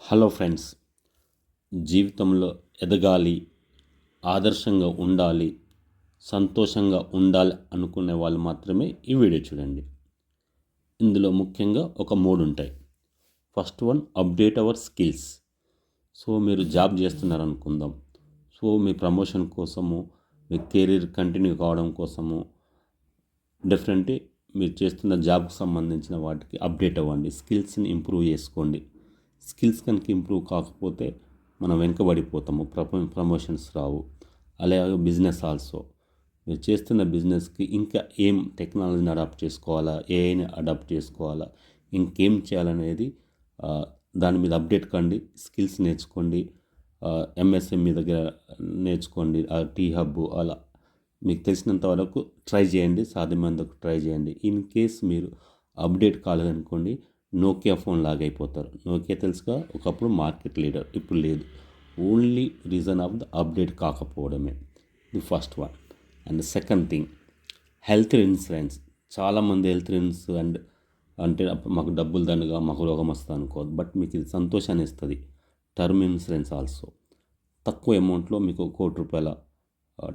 Hello friends, జీవితంలో ఎదగాలి, ఆదర్శంగా ఉండాలి, సంతోషంగా ఉండాలి అనుకునే వాళ్ళు మాత్రమే ఈ వీడియో చూడండి. ఇందులో ముఖ్యంగా ఒక 3 ఉంటాయి. First one, update our skills. So మీరు జాబ్ చేస్తున్నారనుకుందాం. సో మీ ప్రమోషన్ కోసము, మీ కెరీర్ కంటిన్యూ కావడం కోసము డిఫరెంట్ మీరు చేస్తున్న జాబ్కి సంబంధించిన వాటికి అప్డేట్ అవ్వండి. స్కిల్స్ని ఇంప్రూవ్ చేసుకోండి. స్కిల్స్ కనుక ఇంప్రూవ్ కాకపోతే మనం వెనుకబడిపోతాము, ప్రమోషన్స్ రావు. అలాగే బిజినెస్ ఆల్సో, మీరు చేస్తున్న బిజినెస్కి ఇంకా ఏం టెక్నాలజీని అడాప్ట్ చేసుకోవాలా, ఏఐని అడాప్ట్ చేసుకోవాలా, ఇంకేం చేయాలనేది దాని మీద అప్డేట్ కండి. స్కిల్స్ నేర్చుకోండి. ఎంఎస్ఎంఈ దగ్గర నేర్చుకోండి, టీ హబ్ అలా మీకు తెలిసినంత వరకు ట్రై చేయండి. సాధ్యమైనంత ట్రై చేయండి. ఇన్ కేస్ మీరు అప్డేట్ కాలేదనుకోండి, నోకియా ఫోన్ లాగా అయిపోతారు. నోకియా తెలుసుగా, ఒకప్పుడు మార్కెట్ లీడర్, ఇప్పుడు లేదు. Only reason of the update కాకపోవడమే. The first one. And second thing, health insurance. చాలామంది హెల్త్ ఇన్సూరెన్స్ అంటే మాకు డబ్బులు దండగా, మాకు రోగం వస్తుంది అనుకోవద్దు. బట్ మీకు ఇది సంతోషాన్ని ఇస్తుంది. టర్మ్ ఇన్సూరెన్స్ ఆల్సో తక్కువ అమౌంట్లో మీకు ₹1,00,00,000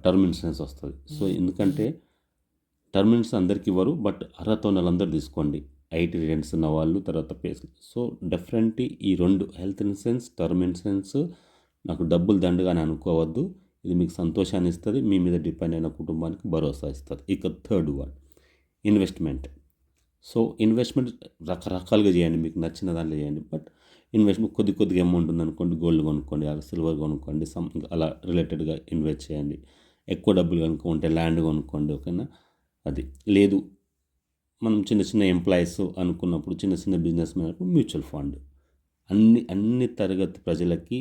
టర్మ్ ఇన్సూరెన్స్ వస్తుంది. సో ఎందుకంటే టర్మ్ ఇన్సూరెన్స్ అందరికి ఇవ్వరు, బట్ అర్హత ఉన్న వాళ్ళందరూ తీసుకోండి. ఐటీ రిటర్న్స్ ఉన్న వాళ్ళు, తర్వాత సో డిఫరెంట్ ఈ 2 హెల్త్ ఇన్సూరెన్స్, టర్మ్ ఇన్సూరెన్స్ నాకు డబ్బులు దండగా అని అనుకోవద్దు. ఇది మీకు సంతోషాన్ని ఇస్తుంది, మీ మీద డిపెండ్ అయిన కుటుంబానికి భరోసా ఇస్తుంది. ఇక third one, investment. So investment రకరకాలుగా చేయండి, మీకు నచ్చిన దాంట్లో చేయండి. బట్ ఇన్వెస్ట్మెంట్ కొద్దిగా అమౌంట్ ఉందనుకోండి, గోల్డ్ కొనుక్కోండి, సిల్వర్ కొనుక్కోండి, అలా రిలేటెడ్గా ఇన్వెస్ట్ చేయండి. ఎక్కువ డబ్బులు కనుక ఉంటే ల్యాండ్ కొనుక్కోండి, ఓకేనా. అది లేదు, మనం చిన్న ఎంప్లాయీస్ అనుకున్నప్పుడు, చిన్న బిజినెస్ మ్యాన్ మ్యూచువల్ ఫండ్. అన్ని తరగతి ప్రజలకి,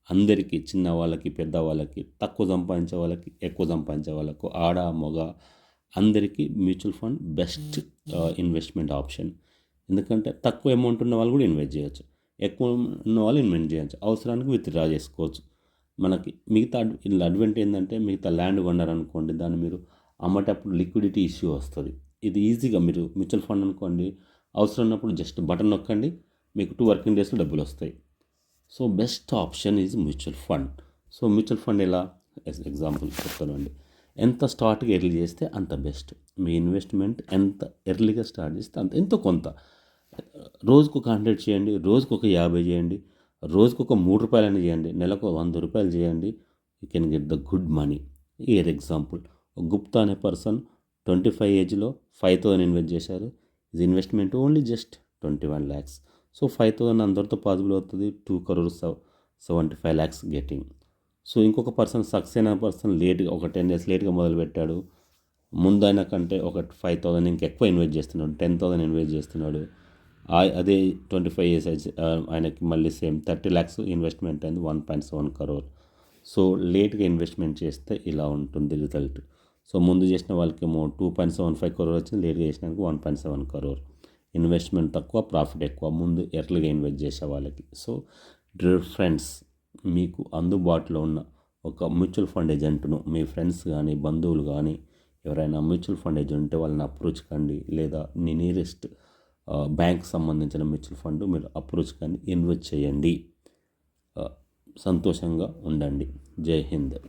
అందరికీ, చిన్న వాళ్ళకి, పెద్ద వాళ్ళకి, తక్కువ సంపాదించే వాళ్ళకి, ఎక్కువ సంపాదించే వాళ్ళకు, ఆడ మగ అందరికీ mutual fund best investment option. ఎందుకంటే తక్కువ అమౌంట్ ఉన్న వాళ్ళు కూడా ఇన్వెస్ట్ చేయొచ్చు, ఎక్కువ ఉన్న వాళ్ళు ఇన్వెస్ట్ చేయొచ్చు, అవసరానికి విత్డ్రా చేసుకోవచ్చు. మనకి మిగతా అడ్వాంటేజ్ ఏంటంటే, మిగతా ల్యాండ్ కొన్నారనుకోండి, దాన్ని మీరు అమ్మేటప్పుడు లిక్విడిటీ ఇష్యూ వస్తుంది. ఇది ఈజీగా మీరు మ్యూచువల్ ఫండ్ అనుకోండి, అవసరం ఉన్నప్పుడు జస్ట్ బటన్ నొక్కండి, మీకు 2 వర్కింగ్ డేస్లో డబ్బులు వస్తాయి. So best option is mutual fund. So mutual fund ఎలా ఎగ్జాంపుల్ చెప్తానండి. ఎంత స్టార్ట్గా ఎర్లీ చేస్తే అంత బెస్ట్. మీ ఇన్వెస్ట్మెంట్ ఎంత ఎర్లీగా స్టార్ట్ చేస్తే అంత, ఎంతో కొంత. రోజుకు ఒక 100 చేయండి, రోజుకు ఒక 50 చేయండి, రోజుకు ఒక ₹3 చేయండి, నెలకు ₹100 చేయండి. You can get the good money. Year example, Gupta అనే పర్సన్ 25 ఏజ్లో 5,000 ఇన్వెస్ట్ చేశారు. ఇది investment only just 21 lakhs. So 5,000 అందరితో పాసిబుల్ అవుతుంది. 2,75 lakhs గెటింగ్. సో ఇంకొక పర్సన్, సక్సెస్ అయిన పర్సన్ లేట్గా, ఒక 10 years లేట్గా మొదలుపెట్టాడు. ముందు ఆయన కంటే ఒక 5,000 ఇంకెక్కువ ఇన్వెస్ట్ చేస్తున్నాడు, 10,000 ఇన్వెస్ట్ చేస్తున్నాడు. అదే 25 years ఆయనకి మళ్ళీ సేమ్ 30 lakhs ఇన్వెస్ట్మెంట్ అయింది, 1.7 crore. సో లేట్గా ఇన్వెస్ట్మెంట్ చేస్తే ఇలా ఉంటుంది రిజల్ట్. సో ముందు చేసిన వాళ్ళకేమో 2.75 crore వచ్చింది, లేట్గా చేసినాక 1.7 crore. ఇన్వెస్ట్మెంట్ తక్కువ, ప్రాఫిట్ ఎక్కువ ముందు ఎర్లీగా ఇన్వెస్ట్ చేసే వాళ్ళకి. సో డియర్ ఫ్రెండ్స్, మీకు అందుబాటులో ఉన్న ఒక మ్యూచువల్ ఫండ్ ఏజెంట్ను, మీ ఫ్రెండ్స్ కానీ, బంధువులు కానీ ఎవరైనా మ్యూచువల్ ఫండ్ ఏజెంట్ ఉంటే వాళ్ళని అప్రోచ్ కండి, లేదా మీ నియరెస్ట్ బ్యాంక్ సంబంధించిన మ్యూచువల్ ఫండ్ మీరు అప్రోచ్ కండి, ఇన్వెస్ట్ చేయండి. సంతోషంగా ఉండండి. జై హింద్.